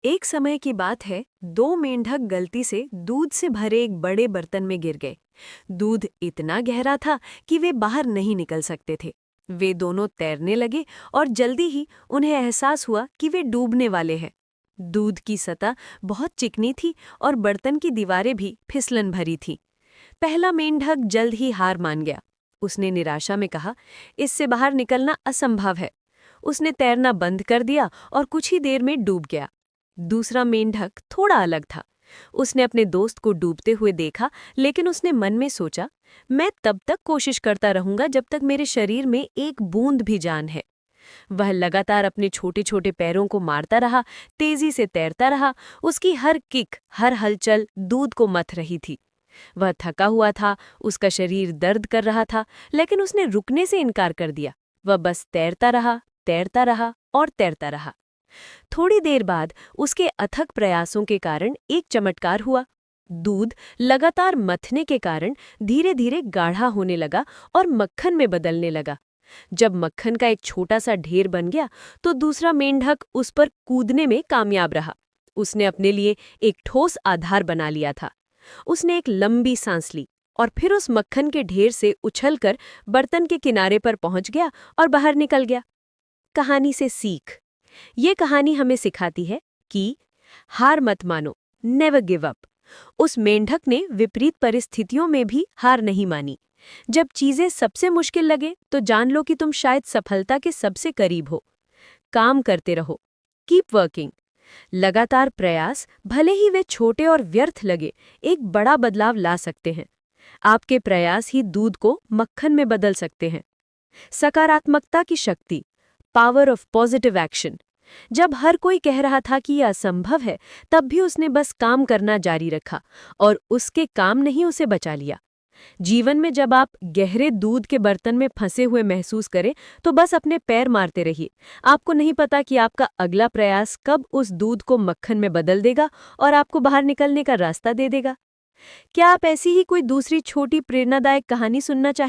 एक समय की बात है, दो मेंढक गलती से दूध से भरे एक बड़े बर्तन में गिर गए। दूध इतना गहरा था कि वे बाहर नहीं निकल सकते थे। वे दोनों तैरने लगे और जल्दी ही उन्हें एहसास हुआ कि वे डूबने वाले हैं। दूध की सतह बहुत चिकनी थी और बर्तन की दीवारें भी फिसलन भरी थीं। पहला मेंढक जल्द ही हार मान गया। उसने निराशा में कहा, इससे बाहर निकलना असंभव है। उसने तैरना बंद कर दिया और कुछ ही देर में डूब गया। दूसरा मेंढक थोड़ा अलग था। उसने अपने दोस्त को डूबते हुए देखा, लेकिन उसने मन में सोचा, मैं तब तक कोशिश करता रहूंगा जब तक मेरे शरीर में एक बूंद भी जान है। वह लगातार अपने छोटे छोटे पैरों को मारता रहा, तेजी से तैरता रहा। उसकी हर किक, हर हलचल दूध को मथ रही थी। वह थका हुआ था, उसका शरीर दर्द कर रहा था, लेकिन उसने रुकने से इनकार कर दिया। वह बस तैरता रहा और तैरता रहा। थोड़ी देर बाद उसके अथक प्रयासों के कारण एक चमत्कार हुआ। दूध लगातार मथने के कारण धीरे धीरे गाढ़ा होने लगा और मक्खन में बदलने लगा। जब मक्खन का एक छोटा सा ढेर बन गया, तो दूसरा मेंढक उस पर कूदने में कामयाब रहा। उसने अपने लिए एक ठोस आधार बना लिया था। उसने एक लंबी सांस ली और फिर उस मक्खन के ढेर से उछलकर बर्तन के किनारे पर पहुंच गया और बाहर निकल गया। कहानी से सीख। ये कहानी हमें सिखाती है कि हार मत मानो, नेवर गिव अप। उस मेंढक ने विपरीत परिस्थितियों में भी हार नहीं मानी। जब चीजें सबसे मुश्किल लगे तो जान लो कि तुम शायद सफलता के सबसे करीब हो। काम करते रहो, कीप वर्किंग। लगातार प्रयास, भले ही वे छोटे और व्यर्थ लगे, एक बड़ा बदलाव ला सकते हैं। आपके प्रयास ही दूध को मक्खन में बदल सकते हैं। सकारात्मकता की शक्ति, पावर ऑफ पॉजिटिव एक्शन। जब हर कोई कह रहा था कि यह असंभव है, तब भी उसने बस काम करना जारी रखा और उसके काम ने ही उसे बचा लिया। जीवन में जब आप गहरे दूध के बर्तन में फंसे हुए महसूस करें, तो बस अपने पैर मारते रहिए। आपको नहीं पता कि आपका अगला प्रयास कब उस दूध को मक्खन में बदल देगा और आपको बाहर निकलने का रास्ता दे देगा। क्या आप ऐसी ही कोई दूसरी छोटी प्रेरणादायक कहानी सुनना चाहें?